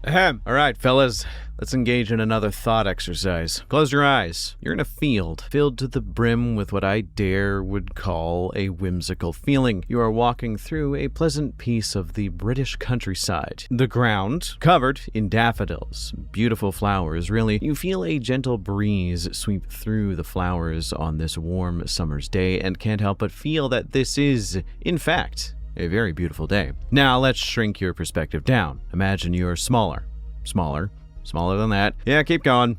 Ahem. All right, fellas. Let's engage in another thought exercise. Close your eyes. You're in a field filled to the brim with what I would call a whimsical feeling. You are walking through a pleasant piece of the British countryside. The ground covered in daffodils. Beautiful flowers, really. You feel a gentle breeze sweep through the flowers on this warm summer's day and can't help but feel that this is, in fact, a very beautiful day. Now let's shrink your perspective down. Imagine you're smaller than that. Yeah, keep going.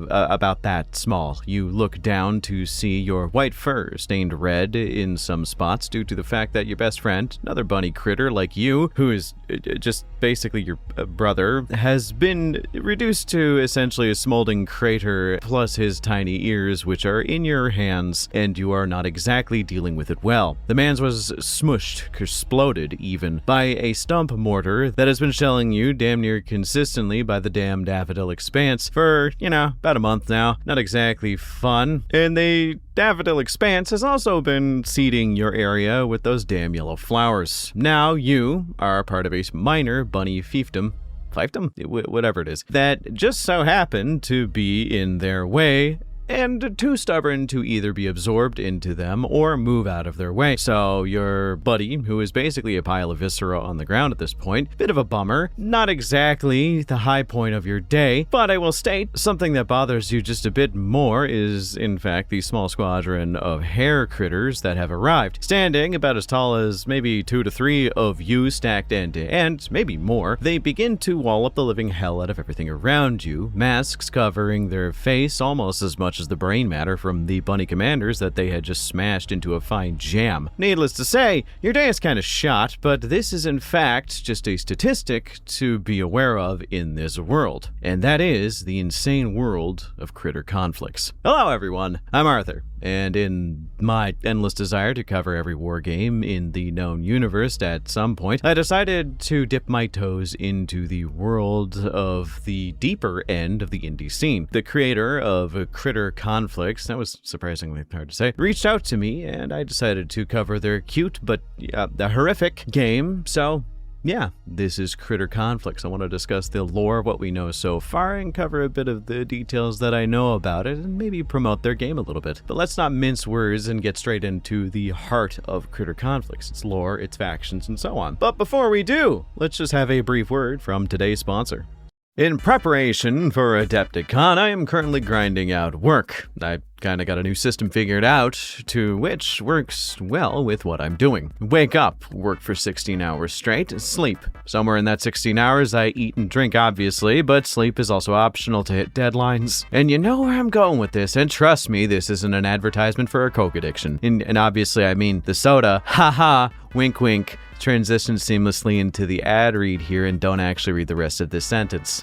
About that small. You look down to see your white fur stained red in some spots due to the fact that your best friend, another bunny critter like you, who is just basically your brother, has been reduced to essentially a smoldering crater plus his tiny ears, which are in your hands, and you are not exactly dealing with it well. The man's was smushed, exploded even, by a stump mortar that has been shelling you damn near consistently by the damn daffodil expanse for, about a month now. Not exactly fun. And the daffodil expanse has also been seeding your area with those damn yellow flowers. Now you are part of a minor bunny fiefdom, whatever it is, that just so happened to be in their way and too stubborn to either be absorbed into them or move out of their way. So your buddy, who is basically a pile of viscera on the ground at this point, bit of a bummer, not exactly the high point of your day, but I will state something that bothers you just a bit more is, in fact, the small squadron of hare critters that have arrived, standing about as tall as maybe 2 to 3 of you stacked end to end, maybe more. They begin to wall up the living hell out of everything around you, masks covering their face almost as much as the brain matter from the bunny commanders that they had just smashed into a fine jam. Needless to say, your day is kind of shot, but this is in fact just a statistic to be aware of in this world, and that is the insane world of critter conflicts. Hello everyone, I'm Arthur, and in my endless desire to cover every war game in the known universe at some point, I decided to dip my toes into the world of the deeper end of the indie scene. The creator of Critter Conflicts, that was surprisingly hard to say, reached out to me and I decided to cover their cute but horrific game. So yeah, this is Critter Conflicts. I want to discuss the lore of what we know so far and cover a bit of the details that I know about it and maybe promote their game a little bit. But let's not mince words and get straight into the heart of Critter Conflicts, its lore, its factions, and so on. But before we do, let's just have a brief word from today's sponsor. In preparation for Adepticon, I am currently grinding out work. I kinda got a new system figured out, to which works well with what I'm doing. Wake up, work for 16 hours straight, sleep. Somewhere in that 16 hours, I eat and drink, obviously, but sleep is also optional to hit deadlines. And you know where I'm going with this, and trust me, this isn't an advertisement for a Coke addiction. And obviously, I mean the soda. Haha, wink wink. Transition seamlessly into the ad read here and don't actually read the rest of this sentence.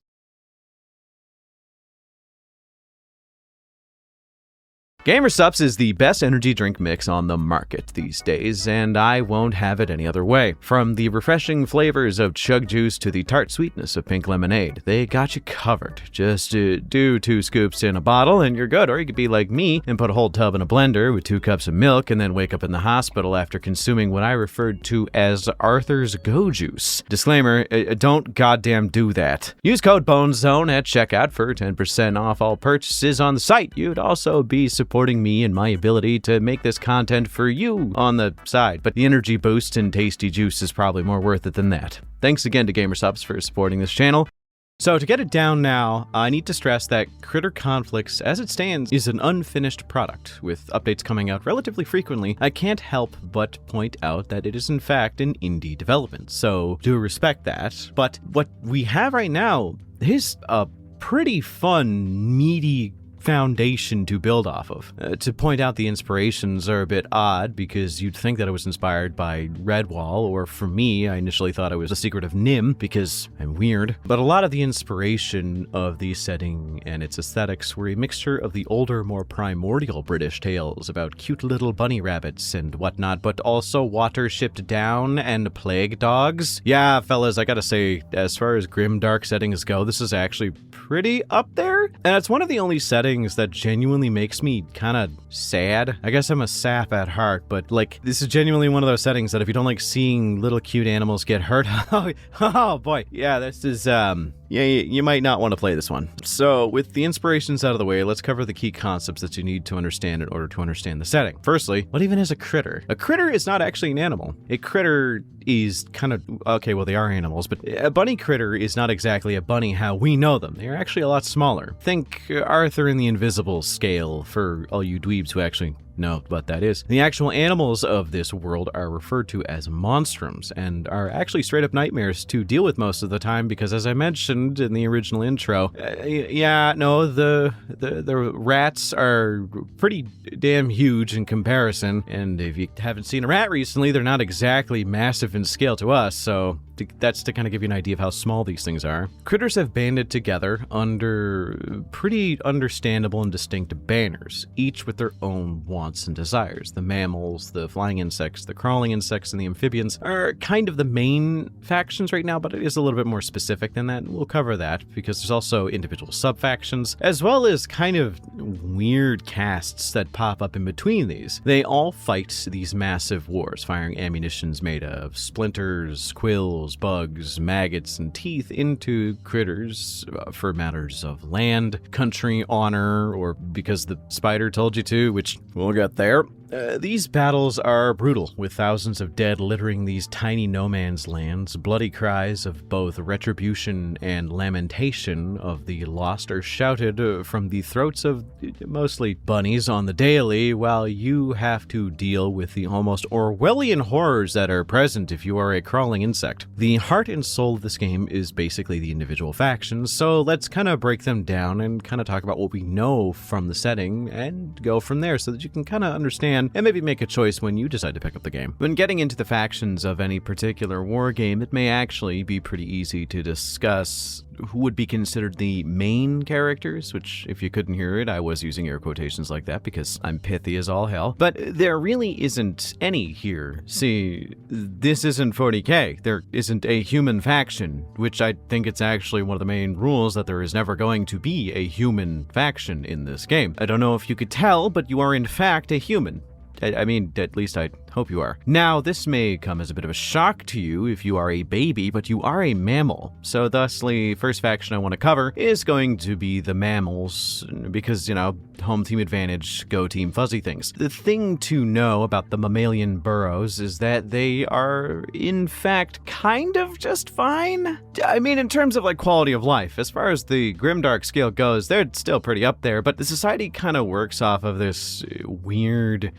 Gamersups is the best energy drink mix on the market these days, and I won't have it any other way. From the refreshing flavors of chug juice to the tart sweetness of pink lemonade, they got you covered. Just do 2 scoops in a bottle and you're good, or you could be like me and put a whole tub in a blender with 2 cups of milk and then wake up in the hospital after consuming what I referred to as Arthur's Go Juice. Disclaimer, don't goddamn do that. Use code BONEZONE at checkout for 10% off all purchases on the site. You'd also be supporting me and my ability to make this content for you on the side, but the energy boost and tasty juice is probably more worth it than that. Thanks again to Gamersups for supporting this channel. So to get it down now, I need to stress that Critter Conflicts, as it stands, is an unfinished product, with updates coming out relatively frequently. I can't help but point out that it is in fact an indie development, so do respect that. But what we have right now is a pretty fun, meaty foundation to build off of. To point out the inspirations are a bit odd because you'd think that it was inspired by Redwall, or for me, I initially thought it was A Secret of Nim because I'm weird. But a lot of the inspiration of the setting and its aesthetics were a mixture of the older, more primordial British tales about cute little bunny rabbits and whatnot, but also water shipped down and plague dogs. Yeah, fellas, I gotta say, as far as grimdark settings go, this is actually pretty up there. And it's one of the only settings that genuinely makes me kind of sad. I guess I'm a sap at heart, but like, this is genuinely one of those settings that if you don't like seeing little cute animals get hurt, oh boy, yeah, this is, yeah, you might not want to play this one. So with the inspirations out of the way, let's cover the key concepts that you need to understand in order to understand the setting. Firstly, what even is a critter? A critter is not actually an animal. A critter is kind of, okay, well, they are animals, but a bunny critter is not exactly a bunny how we know them. They're actually a lot smaller. Think Arthur and the Invisible scale for all you dweebs who actually know what that is. The actual animals of this world are referred to as monstrums and are actually straight up nightmares to deal with most of the time because, as I mentioned in the original intro, the rats are pretty damn huge in comparison, and if you haven't seen a rat recently, they're not exactly massive in scale to us, so that's to kind of give you an idea of how small these things are. Critters have banded together under pretty understandable and distinct banners, each with their own wants and desires. The mammals, the flying insects, the crawling insects, and the amphibians are kind of the main factions right now, but it is a little bit more specific than that, and we'll cover that because there's also individual subfactions, as well as kind of weird castes that pop up in between these. They all fight these massive wars, firing ammunitions made of splinters, quills, bugs, maggots, and teeth into critters for matters of land, country, honor, or because the spider told you to, which we'll get there. These battles are brutal, with thousands of dead littering these tiny no-man's lands. Bloody cries of both retribution and lamentation of the lost are shouted from the throats of mostly bunnies on the daily, while you have to deal with the almost Orwellian horrors that are present if you are a crawling insect. The heart and soul of this game is basically the individual factions, so let's kind of break them down and kind of talk about what we know from the setting and go from there so that you can kind of understand and maybe make a choice when you decide to pick up the game. When getting into the factions of any particular war game, it may actually be pretty easy to discuss who would be considered the main characters, which, if you couldn't hear it, I was using air quotations like that because I'm pithy as all hell. But there really isn't any here. See, this isn't 40k. There isn't a human faction, which I think it's actually one of the main rules that there is never going to be a human faction in this game. I don't know if you could tell, but you are in fact a human. I mean, at least I hope you are. Now, this may come as a bit of a shock to you if you are a baby, but you are a mammal. So thusly, first faction I want to cover is going to be the mammals, because, home team advantage, go team fuzzy things. The thing to know about the mammalian burrows is that they are, in fact, kind of just fine. I mean, in terms of, quality of life. As far as the grimdark scale goes, they're still pretty up there, but the society kind of works off of this weird,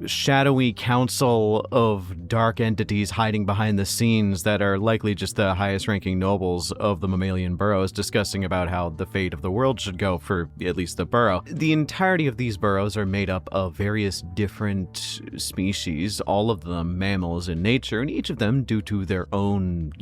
shadowy council of dark entities hiding behind the scenes that are likely just the highest ranking nobles of the mammalian burrows discussing about how the fate of the world should go for at least the burrow. The entirety of these burrows are made up of various different species, all of them mammals in nature, and each of them, due to their own,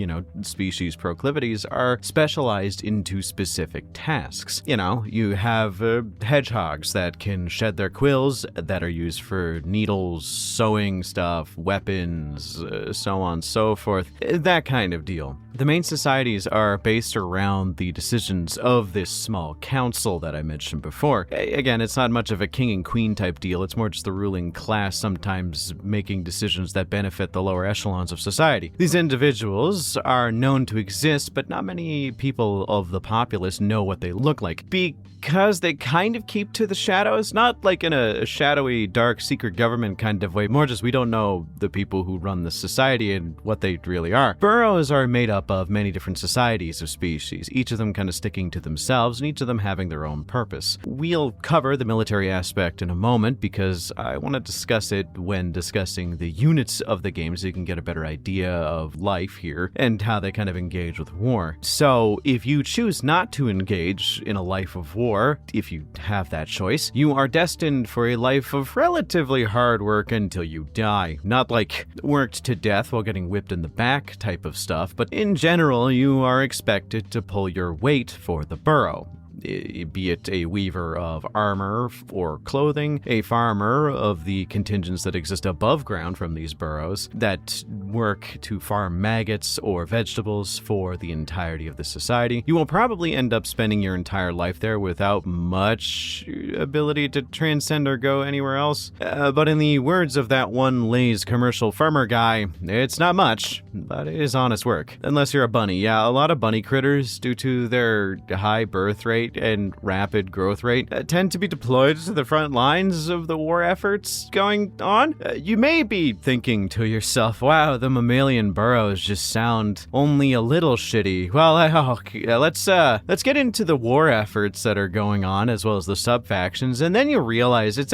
species proclivities, are specialized into specific tasks. You have hedgehogs that can shed their quills that are used for needles, sewing stuff, weapons, so on and so forth, that kind of deal. The main societies are based around the decisions of this small council that I mentioned before. Again, it's not much of a king and queen type deal, it's more just the ruling class sometimes making decisions that benefit the lower echelons of society. These individuals are known to exist, but not many people of the populace know what they look like, because they kind of keep to the shadows, not like in a shadowy, dark, secret government kind of way, more just we don't know the people who run the society and what they really are. Burrows are made up of many different societies of species, each of them kind of sticking to themselves and each of them having their own purpose. We'll cover the military aspect in a moment because I want to discuss it when discussing the units of the game so you can get a better idea of life here and how they kind of engage with war. So if you choose not to engage in a life of war, if you have that choice, you are destined for a life of relatively hard work until you die. Not like worked to death while getting whipped in the back type of stuff, but in general, you are expected to pull your weight for the burrow. be it a weaver of armor or clothing, a farmer of the contingents that exist above ground from these burrows that work to farm maggots or vegetables for the entirety of the society. You will probably end up spending your entire life there without much ability to transcend or go anywhere else. But in the words of that one Lay's commercial farmer guy, it's not much, but it is honest work. Unless you're a bunny. Yeah, a lot of bunny critters, due to their high birth rate and rapid growth rate, tend to be deployed to the front lines of the war efforts going on. You may be thinking to yourself, wow, the mammalian burrows just sound only a little shitty. Well, let's get into the war efforts that are going on, as well as the subfactions, and then you realize it's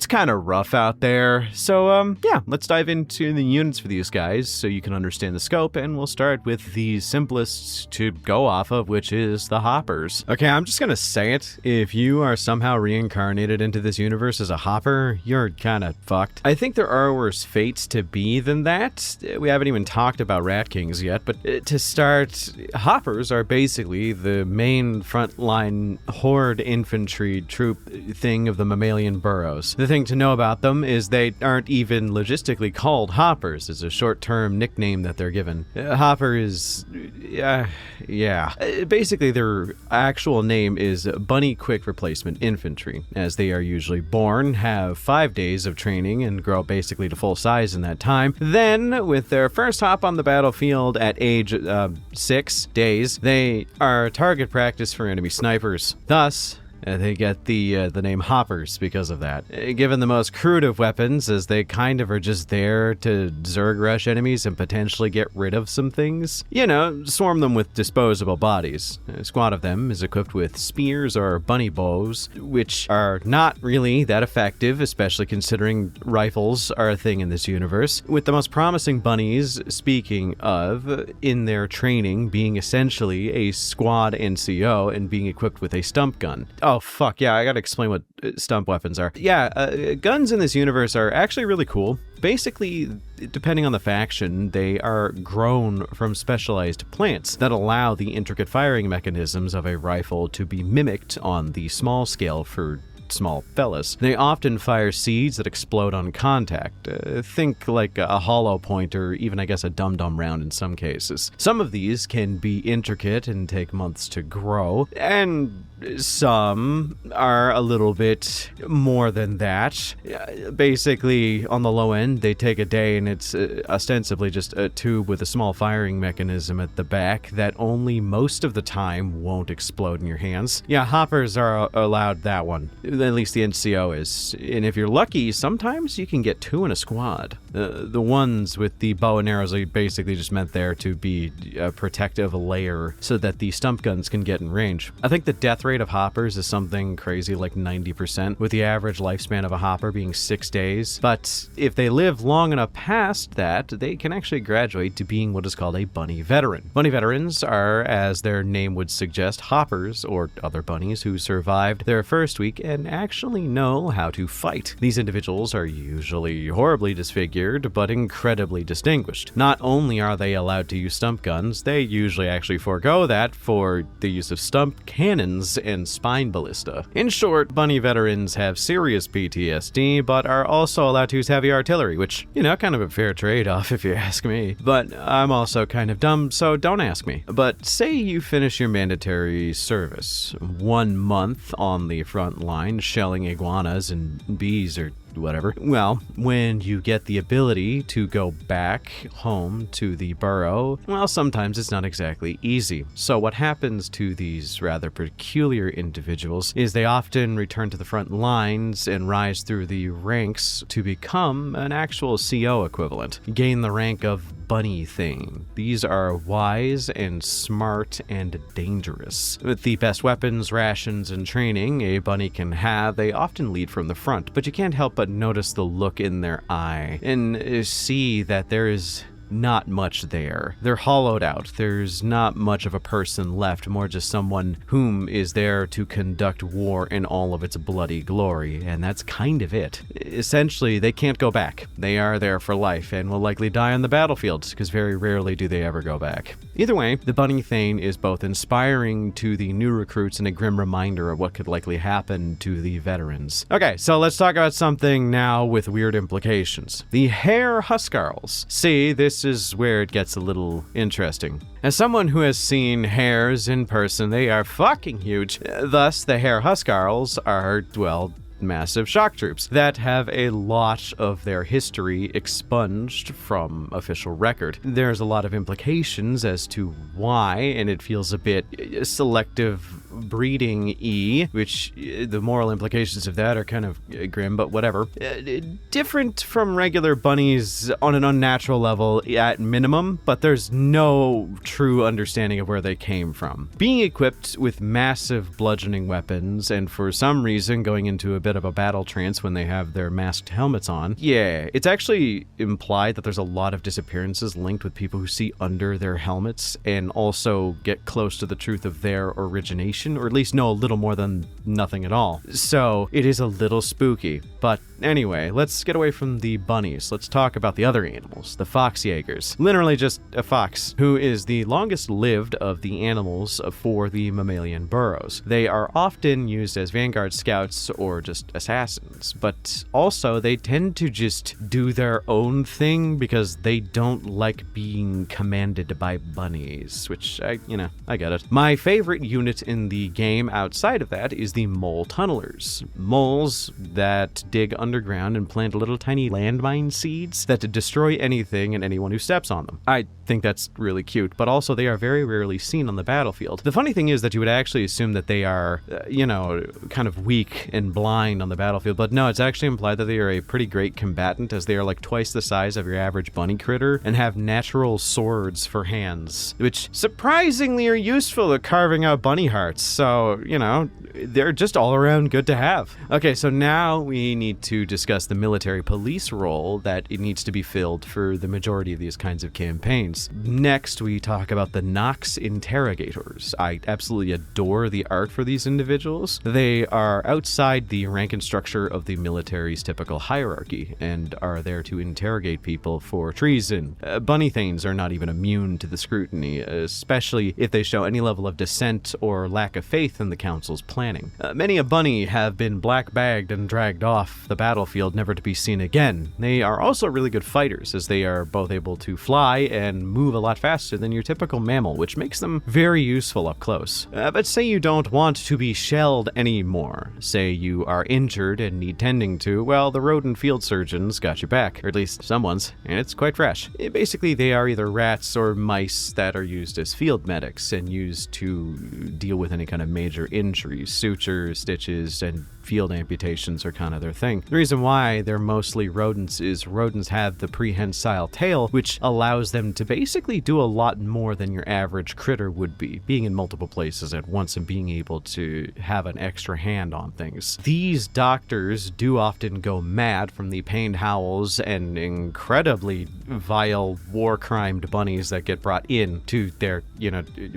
kind of rough out there. So, yeah, let's dive into the units for these guys so you can understand the scope, and we'll start with the simplest to go off of, which is the hoppers. Okay, I'm just gonna say it. If you are somehow reincarnated into this universe as a hopper, you're kind of fucked. I think there are worse fates to be than that. We haven't even talked about rat kings yet, but to start, hoppers are basically the main frontline horde infantry troop thing of the mammalian burrows. The thing to know about them is they aren't even logistically called hoppers. It's a short-term nickname that they're given. Hopper is, basically their actual name is Bunny Quick Replacement Infantry, as they are usually born, have 5 days of training, and grow basically to full size in that time. Then, with their first hop on the battlefield at age 6 days, they are target practice for enemy snipers. Thus, they get the name hoppers because of that. Given the most crude of weapons, as they kind of are just there to Zerg rush enemies and potentially get rid of some things. You know, swarm them with disposable bodies. A squad of them is equipped with spears or bunny bows, which are not really that effective, especially considering rifles are a thing in this universe. With the most promising bunnies, speaking of, in their training being essentially a squad NCO and being equipped with a stump gun. Oh, fuck, yeah, I gotta explain what stump weapons are. Yeah, guns in this universe are actually really cool. Basically, depending on the faction, they are grown from specialized plants that allow the intricate firing mechanisms of a rifle to be mimicked on the small scale for small fellas. They often fire seeds that explode on contact. Think like a hollow point, or even I guess a dum-dum round in some cases. Some of these can be intricate and take months to grow, and some are a little bit more than that. Basically, on the low end, they take a day, and it's ostensibly just a tube with a small firing mechanism at the back that only most of the time won't explode in your hands. Yeah, hoppers are allowed that one. At least the NCO is. And if you're lucky, sometimes you can get 2 in a squad. The ones with the bow and arrows are basically just meant there to be a protective layer so that the stump guns can get in range. I think the death rate of hoppers is something crazy like 90%, with the average lifespan of a hopper being 6 days. But if they live long enough past that, they can actually graduate to being what is called a bunny veteran. Bunny veterans are, as their name would suggest, hoppers or other bunnies who survived their first week and actually know how to fight. These individuals are usually horribly disfigured, but incredibly distinguished. Not only are they allowed to use stump guns, they usually actually forego that for the use of stump cannons and spine ballista. In short, bunny veterans have serious PTSD, but are also allowed to use heavy artillery, which, you know, kind of a fair trade-off if you ask me. But I'm also kind of dumb, so don't ask me. But say you finish your mandatory service, 1 month on the front line, shelling iguanas and bees or whatever. Well, when you get the ability to go back home to the burrow, well, sometimes it's not exactly easy. So what happens to these rather peculiar individuals is they often return to the front lines and rise through the ranks to become an actual CO equivalent, gain the rank of bunny thing. These are wise and smart and dangerous. With the best weapons, rations, and training a bunny can have, they often lead from the front, but you can't help but notice the look in their eye and see that there is not much there. They're hollowed out. There's not much of a person left, more just someone whom is there to conduct war in all of its bloody glory, and that's kind of it. Essentially, they can't go back. They are there for life and will likely die on the battlefield, because very rarely do they ever go back. Either way, the Bunny Thane is both inspiring to the new recruits and a grim reminder of what could likely happen to the veterans. Okay, so let's talk about something now with weird implications. The hare huskarls. See, this is where it gets a little interesting. As someone who has seen hares in person, they are fucking huge. Thus, the hare huskarls are, well, massive shock troops that have a lot of their history expunged from official record. There's a lot of implications as to why, and it feels a bit selective breeding-y, which the moral implications of that are kind of grim, but whatever. Different from regular bunnies on an unnatural level at minimum, but there's no true understanding of where they came from. Being equipped with massive bludgeoning weapons, and for some reason going into a bit of a battle trance when they have their masked helmets on, yeah, it's actually implied that there's a lot of disappearances linked with people who see under their helmets and also get close to the truth of their origination, or at least know a little more than nothing at all. So it is a little spooky. But anyway, let's get away from the bunnies. Let's talk about the other animals, the foxjägers. Literally just a fox, who is the longest lived of the animals for the mammalian burrows. They are often used as vanguard scouts or just assassins, but also they tend to just do their own thing because they don't like being commanded by bunnies, which I get it. My favorite unit in the game outside of that is the mole tunnelers. Moles that dig underground and plant little tiny landmine seeds that destroy anything and anyone who steps on them. I think that's really cute, but also they are very rarely seen on the battlefield. The funny thing is that you would actually assume that they are, kind of weak and blind on the battlefield, but no, it's actually implied that they are a pretty great combatant, as they are like twice the size of your average bunny critter and have natural swords for hands, which surprisingly are useful at carving out bunny hearts, so, they're just all around good to have. Okay, so now we need to discuss the military police role that it needs to be filled for the majority of these kinds of campaigns. Next, we talk about the Nox interrogators. I absolutely adore the art for these individuals. They are outside the rank and structure of the military's typical hierarchy and are there to interrogate people for treason. Bunny thanes are not even immune to the scrutiny, especially if they show any level of dissent or lack of faith in the council's planning. Many a bunny have been black-bagged and dragged off the battlefield, never to be seen again. They are also really good fighters, as they are both able to fly and move a lot faster than your typical mammal, which makes them very useful up close. But say you don't want to be shelled anymore. Say you are injured and need tending to, well, the rodent field surgeons got your back, or at least someone's, and it's quite fresh. Basically, they are either rats or mice that are used as field medics and used to deal with any kind of major injuries. Sutures, stitches, and field amputations are kind of their thing. The reason why they're mostly rodents is rodents have the prehensile tail, which allows them to basically do a lot more than your average critter would be, being in multiple places at once and being able to have an extra hand on things. These doctors do often go mad from the pained howls and incredibly vile war-crimed bunnies that get brought in to their,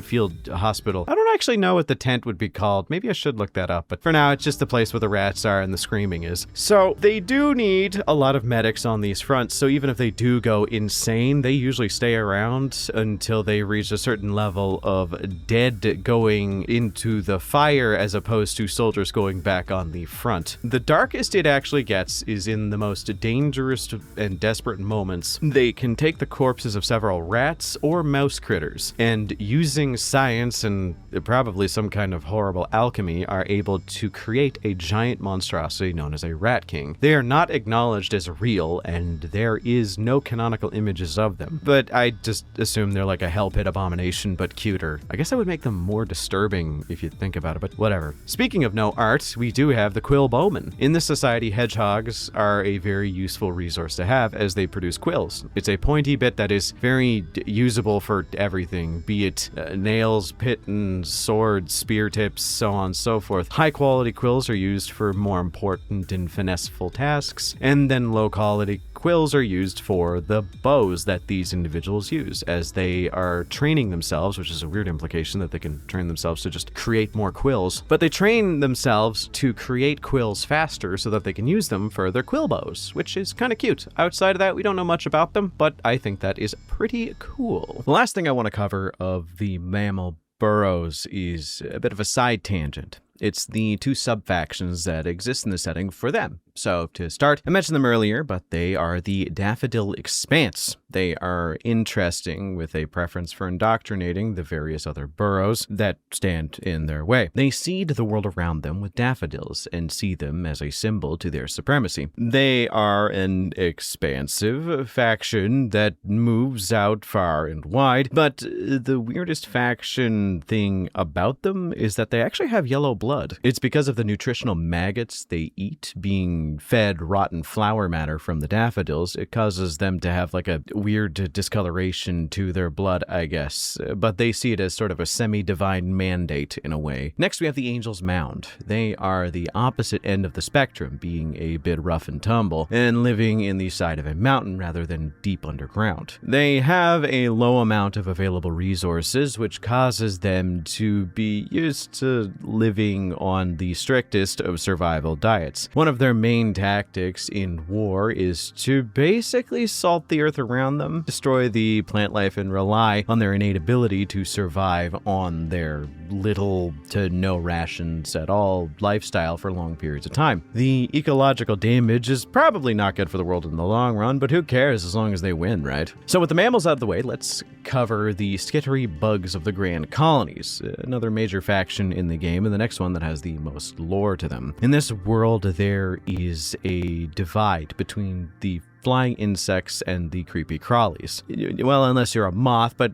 field hospital. I don't actually know what the tent would be called. Maybe I should look that up, but for now, it's just the place where the rats are and the screaming is. So they do need a lot of medics on these fronts, so even if they do go insane, they usually stay around until they reach a certain level of dead going into the fire as opposed to soldiers going back on the front. The darkest it actually gets is in the most dangerous and desperate moments. They can take the corpses of several rats or mouse critters, and using science and probably some kind of horrible alchemy are able to create a giant monstrosity known as a rat king. They are not acknowledged as real, and there is no canonical images of them, but I just assume they're like a hell pit abomination but cuter. I guess that would make them more disturbing if you think about it, but whatever. Speaking of no art, we do have the quill bowmen. In this society, hedgehogs are a very useful resource to have as they produce quills. It's a pointy bit that is very usable for everything, be it nails, pitons, swords, spear tips, so on and so forth. High quality quills are used used for more important and finesseful tasks, and then low-quality quills are used for the bows that these individuals use as they are training themselves, which is a weird implication that they can train themselves to just create more quills, but they train themselves to create quills faster so that they can use them for their quill bows, which is kind of cute. Outside of that, we don't know much about them, but I think that is pretty cool. The last thing I want to cover of the mammal burrows is a bit of a side tangent. It's the two subfactions that exist in the setting for them. So to start, I mentioned them earlier, but they are the daffodil expanse. They are interesting with a preference for indoctrinating the various other burrows that stand in their way. They seed the world around them with daffodils and see them as a symbol to their supremacy. They are an expansive faction that moves out far and wide, but the weirdest faction thing about them is that they actually have yellow blood. It's because of the nutritional maggots they eat being fed rotten flower matter from the daffodils. It causes them to have like a weird discoloration to their blood, I guess, but they see it as sort of a semi-divine mandate in a way. Next, we have the Angel's Mound. They are the opposite end of the spectrum, being a bit rough and tumble and living in the side of a mountain rather than deep underground. They have a low amount of available resources, which causes them to be used to living on the strictest of survival diets. One of their main tactics in war is to basically salt the earth around them, destroy the plant life, and rely on their innate ability to survive on their little to no rations at all lifestyle for long periods of time. The ecological damage is probably not good for the world in the long run, but who cares as long as they win, right? So with the mammals out of the way, let's cover the skittery bugs of the Grand Colonies, another major faction in the game, and the next one that has the most lore to them. In this world, there is a divide between the flying insects and the creepy crawlies. Well, unless you're a moth, but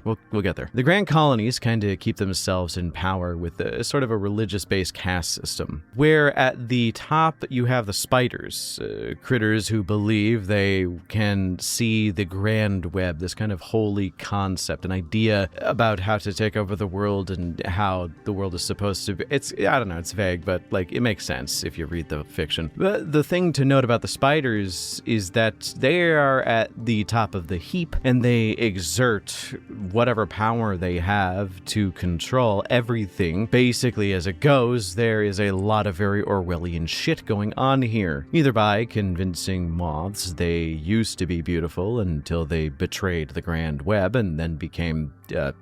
we'll get there. The Grand Colonies kind of keep themselves in power with a sort of a religious-based caste system, where at the top you have the spiders, critters who believe they can see the grand web, this kind of holy concept, an idea about how to take over the world and how the world is supposed to be. I don't know, it's vague, but like it makes sense if you read the fiction. But the thing to note about the spiders is that they are at the top of the heap and they exert whatever power they have to control everything. Basically, as it goes, there is a lot of very Orwellian shit going on here. Either by convincing moths they used to be beautiful until they betrayed the grand web and then became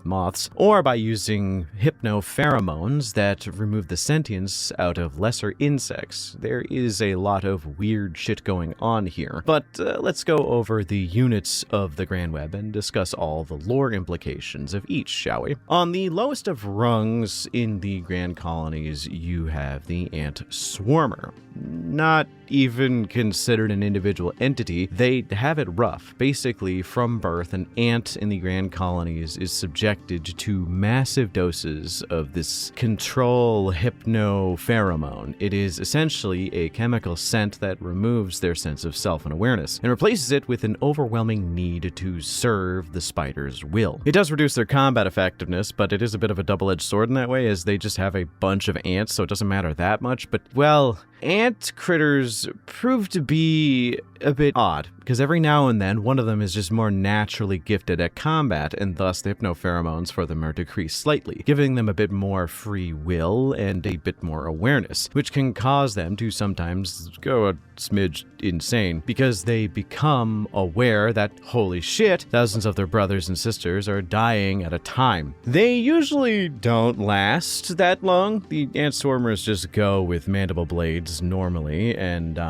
moths, or by using hypnopheromones that remove the sentience out of lesser insects. There is a lot of weird shit going on here. But let's go over the units of the Grand Web and discuss all the lore implications of each, shall we? On the lowest of rungs in the Grand Colonies, you have the ant swarmer. Not even considered an individual entity, they have it rough. Basically, from birth, an ant in the Grand Colonies is subjected to massive doses of this control hypnopheromone. It is essentially a chemical scent that removes their sense of self and awareness and replaces it with an overwhelming need to serve the spider's will. It does reduce their combat effectiveness, but it is a bit of a double-edged sword in that way, as they just have a bunch of ants, so it doesn't matter that much. But, well, ant critters prove to be a bit odd, because every now and then one of them is just more naturally gifted at combat, and thus the hypnopheromones for them are decreased slightly, giving them a bit more free will and a bit more awareness, which can cause them to sometimes go a smidge insane, because they become aware that, holy shit, thousands of their brothers and sisters are dying at a time. They usually don't last that long. The ant swarmers just go with mandible blades normally, and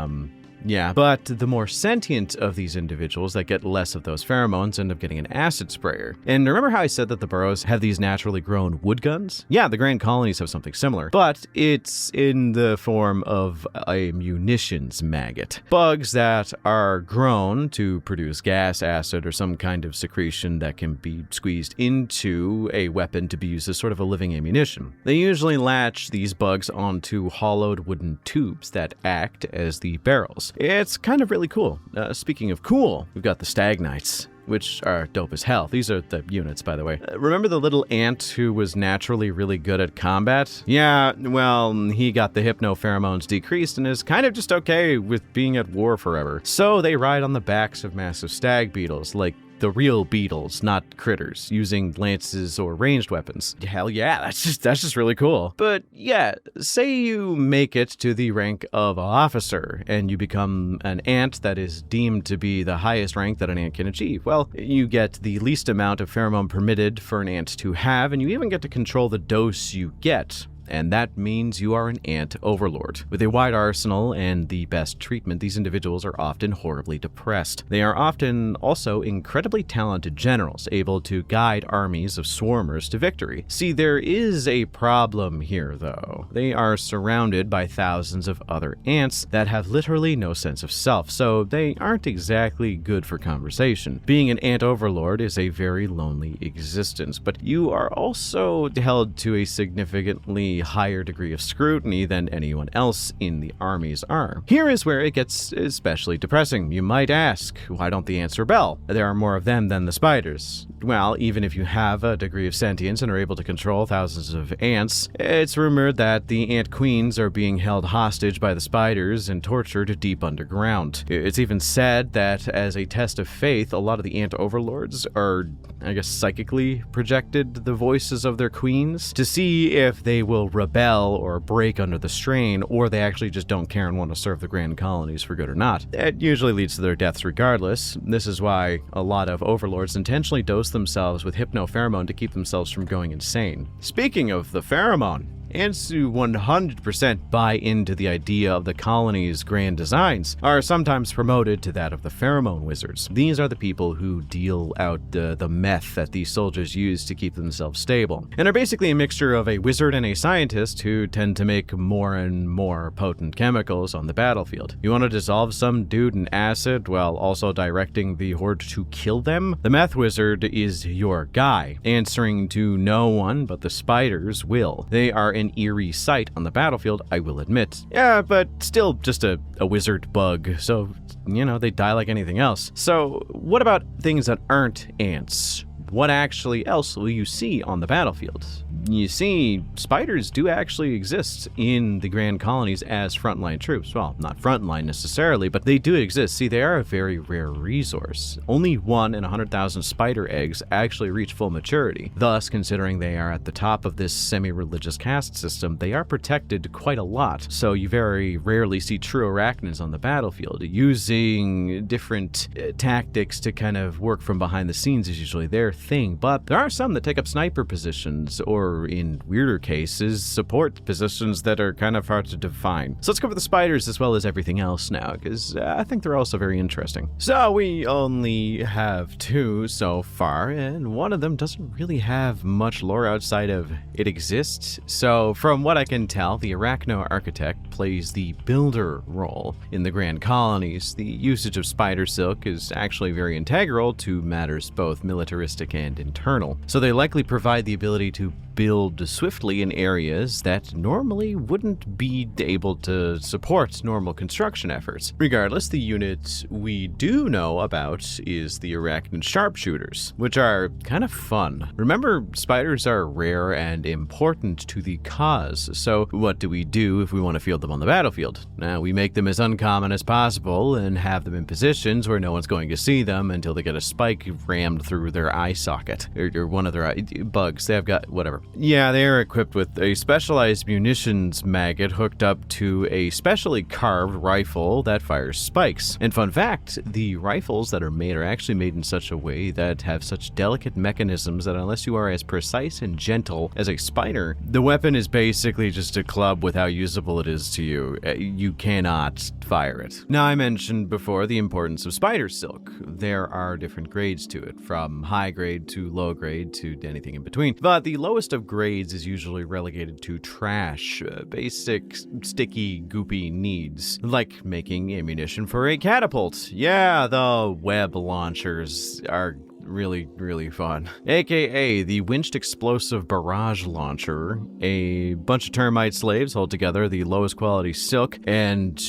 yeah, but the more sentient of these individuals that get less of those pheromones end up getting an acid sprayer. And remember how I said that the burrows have these naturally grown wood guns? Yeah, the Grand Colonies have something similar, but it's in the form of a munitions maggot. Bugs that are grown to produce gas, acid, or some kind of secretion that can be squeezed into a weapon to be used as sort of a living ammunition. They usually latch these bugs onto hollowed wooden tubes that act as the barrels. It's kind of really cool. Speaking of cool, we've got the stagnites. which are dope as hell. These are the units, by the way. Remember the little ant who was naturally really good at combat? Yeah, well, he got the hypnopheromones decreased and is kind of just okay with being at war forever. So they ride on the backs of massive stag beetles, like the real beetles, not critters, using lances or ranged weapons. Hell yeah, that's just really cool. But yeah, say you make it to the rank of officer and you become an ant that is deemed to be the highest rank that an ant can achieve. Well, you get the least amount of pheromone permitted for an ant to have, and you even get to control the dose you get. And that means you are an ant overlord. With a wide arsenal and the best treatment, these individuals are often horribly depressed. They are often also incredibly talented generals, able to guide armies of swarmers to victory. See, there is a problem here, though. They are surrounded by thousands of other ants that have literally no sense of self, so they aren't exactly good for conversation. Being an ant overlord is a very lonely existence, but you are also held to a significantly higher degree of scrutiny than anyone else in the armies are. Here is where it gets especially depressing. You might ask, why don't the ants rebel? There are more of them than the spiders. Well, even if you have a degree of sentience and are able to control thousands of ants, it's rumored that the ant queens are being held hostage by the spiders and tortured deep underground. It's even said that as a test of faith, a lot of the ant overlords are, psychically projected the voices of their queens to see if they will rebel or break under the strain, or they actually just don't care and want to serve the grand colonies for good or not. It usually leads to their deaths regardless. This is why a lot of overlords intentionally dose themselves with hypnopheromone to keep themselves from going insane. Speaking of the pheromone, ants who 100% buy into the idea of the colony's grand designs are sometimes promoted to that of the pheromone wizards. These are the people who deal out the meth that these soldiers use to keep themselves stable, and are basically a mixture of a wizard and a scientist who tend to make more and more potent chemicals on the battlefield. You want to dissolve some dude in acid while also directing the horde to kill them? The meth wizard is your guy. Answering to no one but the spiders will. They are an eerie sight on the battlefield, I will admit. Yeah, but still just a wizard bug, so, they die like anything else. So, what about things that aren't ants? What actually else will you see on the battlefield? You see, spiders do actually exist in the grand colonies as frontline troops. Well, not frontline necessarily, but they do exist. See, they are a very rare resource. Only 1 in 100,000 spider eggs actually reach full maturity. Thus, considering they are at the top of this semi-religious caste system, they are protected quite a lot. So you very rarely see true arachnids on the battlefield. Using different tactics to kind of work from behind the scenes is usually their thing, but there are some that take up sniper positions, or in weirder cases, support positions that are kind of hard to define. So let's cover the spiders as well as everything else now, because I think they're also very interesting. So we only have 2 so far, and one of them doesn't really have much lore outside of it exists. So from what I can tell, the Arachno Architect plays the builder role in the Grand Colonies. The usage of spider silk is actually very integral to matters both militaristic and internal. So they likely provide the ability to build swiftly in areas that normally wouldn't be able to support normal construction efforts. Regardless, the unit we do know about is the Arachnid Sharpshooters, which are kind of fun. Remember, spiders are rare and important to the cause, so what do we do if we want to field them on the battlefield? Now, we make them as uncommon as possible and have them in positions where no one's going to see them until they get a spike rammed through their eye socket, or one of their bugs. They have got whatever. Yeah, they are equipped with a specialized munitions maggot hooked up to a specially carved rifle that fires spikes. And fun fact, the rifles that are made are actually made in such a way that have such delicate mechanisms that unless you are as precise and gentle as a spider, the weapon is basically just a club with how usable it is to you. You cannot fire it. Now, I mentioned before the importance of spider silk. There are different grades to it, from high grade to low grade to anything in between. But the lowest of grades is usually relegated to trash, basic, sticky, goopy needs, like making ammunition for a catapult. Yeah, the web launchers are really, really fun. AKA the winched explosive barrage launcher. A bunch of termite slaves hold together the lowest quality silk and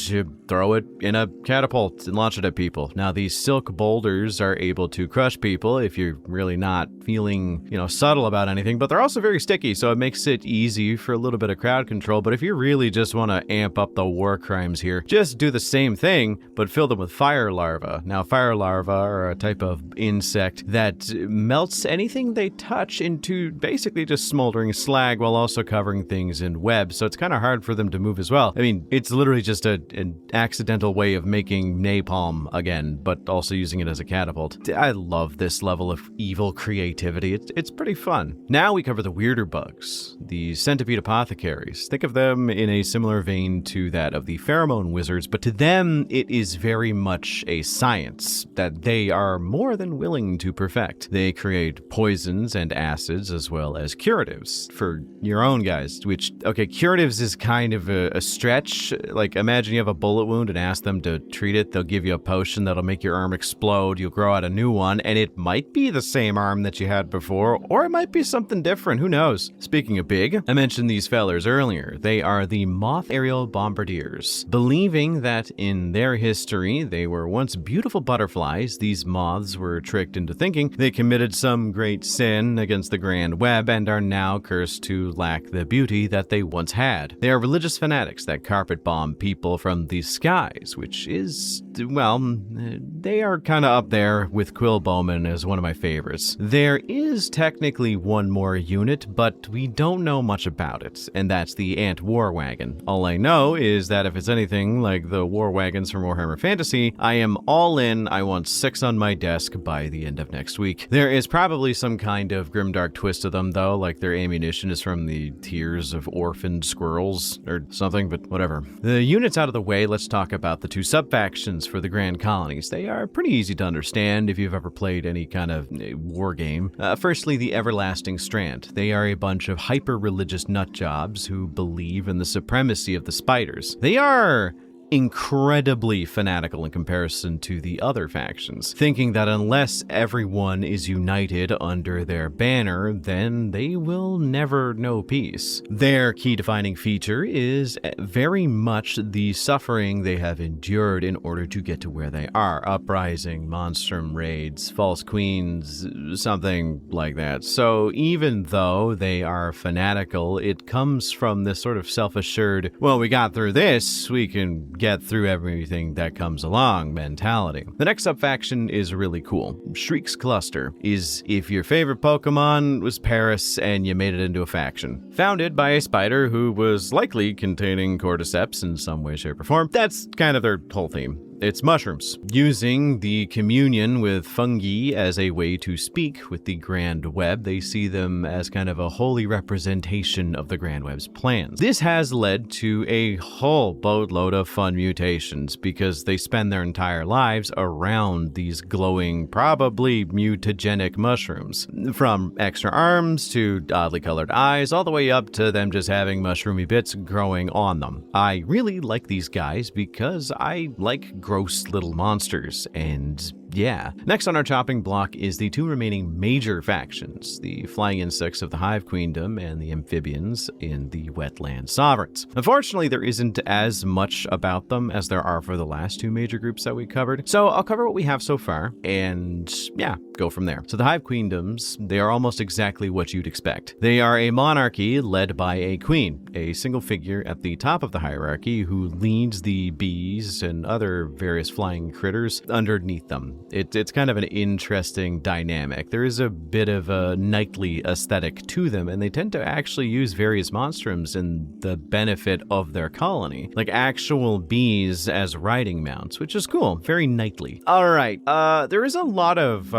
throw it in a catapult and launch it at people. Now, these silk boulders are able to crush people if you're really not feeling, subtle about anything, but they're also very sticky, so it makes it easy for a little bit of crowd control. But if you really just want to amp up the war crimes here, just do the same thing, but fill them with fire larvae. Now, fire larvae are a type of insect that melts anything they touch into basically just smoldering slag while also covering things in webs, so it's kind of hard for them to move as well. I mean, it's literally just an accidental way of making napalm again, but also using it as a catapult. I love this level of evil creativity. It's pretty fun. Now we cover the weirder bugs, the centipede apothecaries. Think of them in a similar vein to that of the pheromone wizards, but to them it is very much a science that they are more than willing to perfect. They create poisons and acids as well as curatives for your own guys, which, okay, curatives is kind of a stretch. Like, imagine you have a bullet wound and ask them to treat it. They'll give you a potion that'll make your arm explode. You'll grow out a new one, and it might be the same arm that you had before, or it might be something different. Who knows? Speaking of big, I mentioned these fellers earlier. They are the moth aerial bombardiers. Believing that in their history they were once beautiful butterflies, these moths were tricked into thinking they committed some great sin against the grand web and are now cursed to lack the beauty that they once had. They are religious fanatics that carpet bomb people from the skies, which is, well, they are kind of up there with Quill Bowman as one of my favorites. There is technically one more unit, but we don't know much about it, and that's the Ant War Wagon. All I know is that if it's anything like the war wagons from Warhammer Fantasy, I am all in. I want 6 on my desk by the end of next week. There is probably some kind of grimdark twist to them, though, like their ammunition is from the tears of orphaned squirrels or something, but whatever. The units out of the way, let's talk about the 2 subfactions for the Grand Colonies. They are pretty easy to understand if you've ever played any kind of war game. Firstly, the Everlasting Strand. They are a bunch of hyper-religious nutjobs who believe in the supremacy of the spiders. They are incredibly fanatical in comparison to the other factions, thinking that unless everyone is united under their banner, then they will never know peace. Their key defining feature is very much the suffering they have endured in order to get to where they are. Uprising, monstrum raids, false queens, something like that. So even though they are fanatical, it comes from this sort of self-assured, well, we got through this, we can get through everything that comes along mentality. The next subfaction is really cool. Shriek's Cluster is if your favorite Pokemon was Paris and you made it into a faction. Founded by a spider who was likely containing cordyceps in some way, shape, or form. That's kind of their whole theme. It's mushrooms, using the communion with fungi as a way to speak with the Grand Web. They see them as kind of a holy representation of the Grand Web's plans. This has led to a whole boatload of fun mutations because they spend their entire lives around these glowing, probably mutagenic mushrooms. From extra arms to oddly colored eyes, all the way up to them just having mushroomy bits growing on them. I really like these guys because I like gross little monsters, and yeah. Next on our chopping block is the 2 remaining major factions, the flying insects of the Hive Queendom and the amphibians in the Wetland Sovereigns. Unfortunately, there isn't as much about them as there are for the last 2 major groups that we covered, so I'll cover what we have so far, and yeah, go from there. So the Hive Queendoms, they are almost exactly what you'd expect. They are a monarchy led by a queen, a single figure at the top of the hierarchy who leads the bees and other various flying critters underneath them. It's kind of an interesting dynamic. There is a bit of a knightly aesthetic to them, and they tend to actually use various monstrums in the benefit of their colony, like actual bees as riding mounts, which is cool. Very knightly. All right, there is a lot of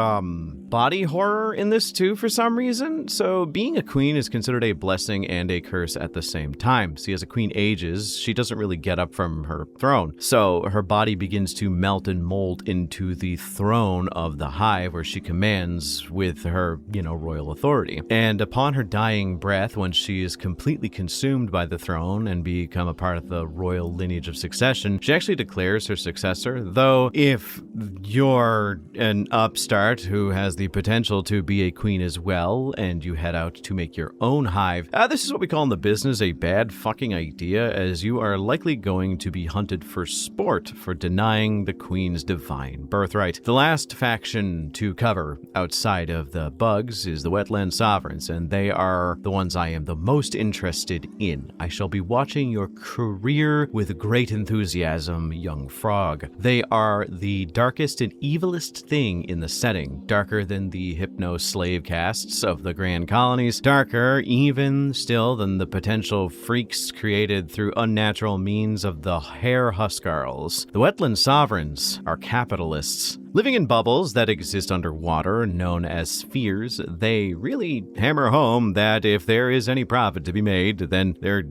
body horror in this too for some reason. So being a queen is considered a blessing and a curse at the same time. See, as a queen ages, she doesn't really get up from her throne. So her body begins to melt and mold into the throne of the hive where she commands with her, royal authority. And upon her dying breath, when she is completely consumed by the throne and become a part of the royal lineage of succession, she actually declares her successor. Though if you're an upstart who has the potential to be a queen as well, and you head out to make your own hive. This is what we call in the business a bad fucking idea, as you are likely going to be hunted for sport for denying the queen's divine birthright. The last faction to cover outside of the bugs is the Wetland sovereigns, and they are the ones I am the most interested in. I shall be watching your career with great enthusiasm, young frog. They are the darkest and evilest thing in the setting, darker than the hypno-slave castes of the Grand Colonies, darker even still than the potential freaks created through unnatural means of the hair huskarls. The Wetland sovereigns are capitalists. Living in bubbles that exist underwater, known as spheres, they really hammer home that if there is any profit to be made, then there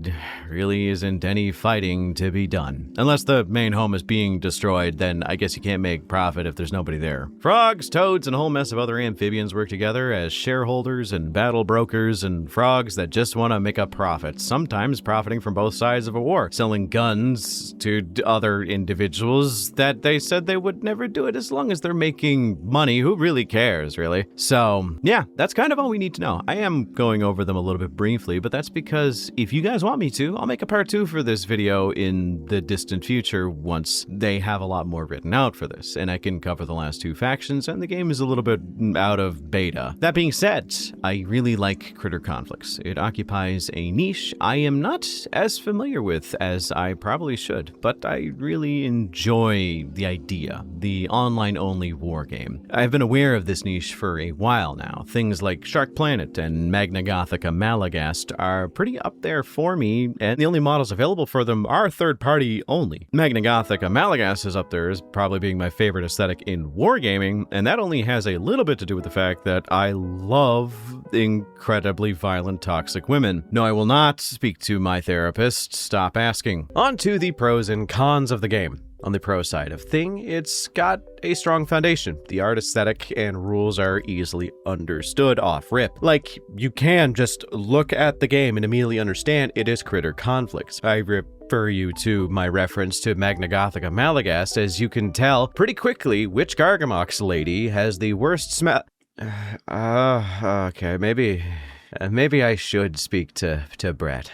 really isn't any fighting to be done. Unless the main home is being destroyed, then I guess you can't make profit if there's nobody there. Frogs, toads, and a whole mess of other amphibians work together as shareholders and battle brokers and frogs that just want to make a profit, sometimes profiting from both sides of a war, selling guns to other individuals that they said they would never do it as long as they're making money. Who really cares, really? So, yeah, that's kind of all we need to know. I am going over them a little bit briefly, but that's because if you guys want me to, I'll make a part 2 for this video in the distant future once they have a lot more written out for this, and I can cover the last 2 factions, and the game is a little bit out of beta. That being said, I really like critter conflicts. It occupies a niche I am not as familiar with as I probably should, but I really enjoy the idea. The online-only war game. I've been aware of this niche for a while now. Things like Shark Planet and Magna Gothica Malagast are pretty up there for me, and the only models available for them are third-party only. Magna Gothica Malagast is up there as probably being my favorite aesthetic in wargaming, and that only has a little bit to do with the fact that I love incredibly violent, toxic women. No, I will not speak to my therapist. Stop asking. On to the pros and cons of the game. On the pro side of thing, it's got a strong foundation. The art aesthetic and rules are easily understood off rip. Like, you can just look at the game and immediately understand it is critter conflicts. I refer you to my reference to Magna Gothica Malagast, as you can tell pretty quickly which Gargamox lady has the worst smell. Okay, maybe I should speak to Brett.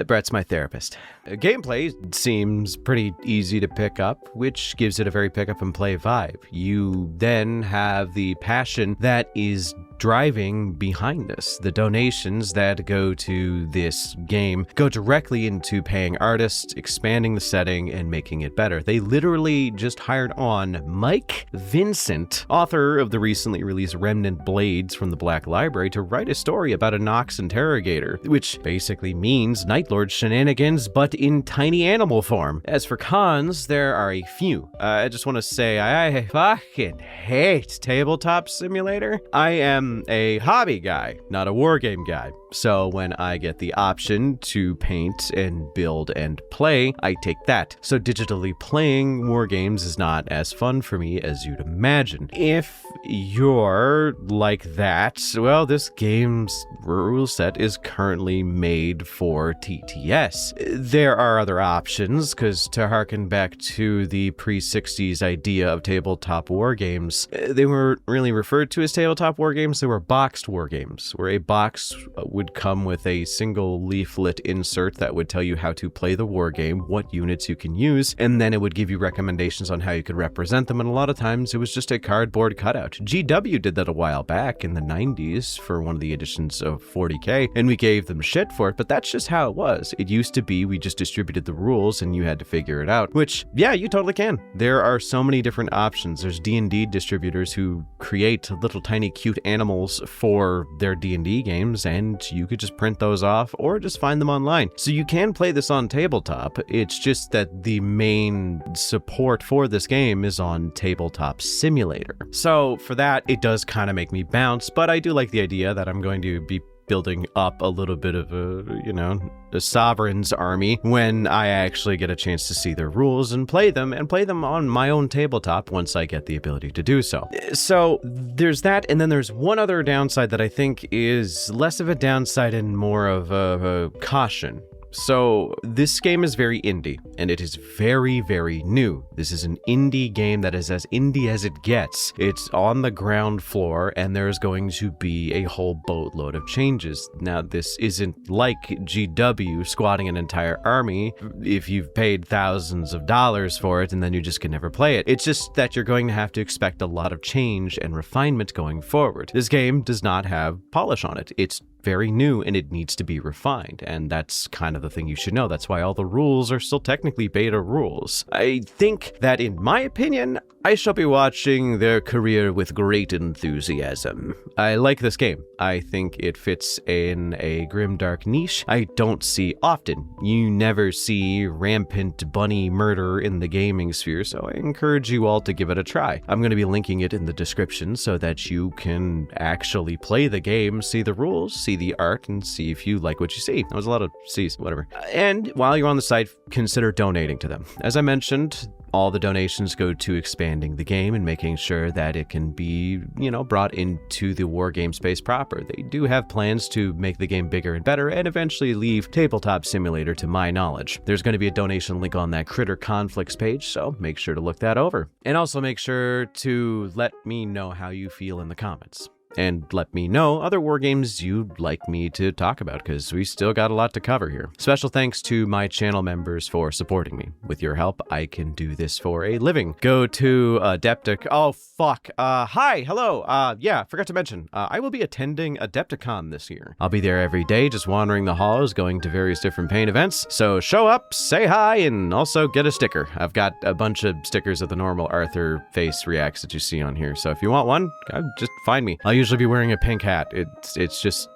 Brett's my therapist. Gameplay seems pretty easy to pick up, which gives it a very pick up and play vibe. You then have the passion that is driving behind this. The donations that go to this game go directly into paying artists, expanding the setting, and making it better. They literally just hired on Mike Vincent, author of the recently released Remnant Blades from the Black Library, to write a story about a Nox interrogator, which basically means Nightlord shenanigans, but in tiny animal form. As for cons, there are a few. I just want to say I fucking hate Tabletop Simulator. I am a hobby guy, not a wargame guy. So when I get the option to paint and build and play, I take that. So digitally playing war games is not as fun for me as you'd imagine. If you're like that, well, this game's rule set is currently made for TTS. There are other options, because to harken back to the pre-60s idea of tabletop war games, they weren't really referred to as tabletop war games, they were boxed war games, where a box would come with a single leaflet insert that would tell you how to play the war game, what units you can use, and then it would give you recommendations on how you could represent them, and a lot of times it was just a cardboard cutout. GW did that a while back in the 90s for one of the editions of 40k, and we gave them shit for it, but that's just how it was. It used to be we just distributed the rules and you had to figure it out, which, yeah, you totally can. There are so many different options. There's D&D distributors who create little tiny cute animals for their D&D games, and you could just print those off or just find them online. So you can play this on tabletop. It's just that the main support for this game is on Tabletop Simulator. So for that, it does kind of make me bounce, but I do like the idea that I'm going to be building up a little bit of a sovereign's army when I actually get a chance to see their rules and play them on my own tabletop once I get the ability to do so. So there's that, and then there's one other downside that I think is less of a downside and more of a caution. So this game is very indie, and it is very, very new. This is an indie game that is as indie as it gets. It's on the ground floor, and there's going to be a whole boatload of changes. Now, this isn't like GW squatting an entire army if you've paid thousands of dollars for it, and then you just can never play it. It's just that you're going to have to expect a lot of change and refinement going forward. This game does not have polish on it. It's very new and it needs to be refined, and that's kind of the thing you should know. That's why all the rules are still technically beta rules. I think that, in my opinion, I shall be watching their career with great enthusiasm. I like this game. I think it fits in a grimdark niche I don't see often. You never see rampant bunny murder in the gaming sphere, so I encourage you all to give it a try. I'm going to be linking it in the description so that you can actually play the game, see the rules, see the art, and see if you like what you see. That was a lot of C's, whatever. And while you're on the site, consider donating to them. As I mentioned, all the donations go to expanding the game and making sure that it can be, brought into the war game space proper. They do have plans to make the game bigger and better and eventually leave Tabletop Simulator to my knowledge. There's going to be a donation link on that Critter Conflicts page, so make sure to look that over. And also make sure to let me know how you feel in the comments. And let me know other war games you'd like me to talk about, because we still got a lot to cover here. Special thanks to my channel members for supporting me. With your help, I can do this for a living. Go to Adeptic. Oh, fuck. Hi, hello. Yeah, forgot to mention, I will be attending Adepticon this year. I'll be there every day, just wandering the halls, going to various different paint events. So show up, say hi, and also get a sticker. I've got a bunch of stickers of the normal Arthur face reacts that you see on here. So if you want one, just find me. I'll usually be wearing a pink hat. It's just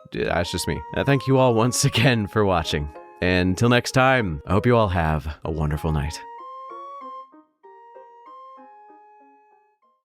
me. Thank you all once again for watching. And until next time, I hope you all have a wonderful night.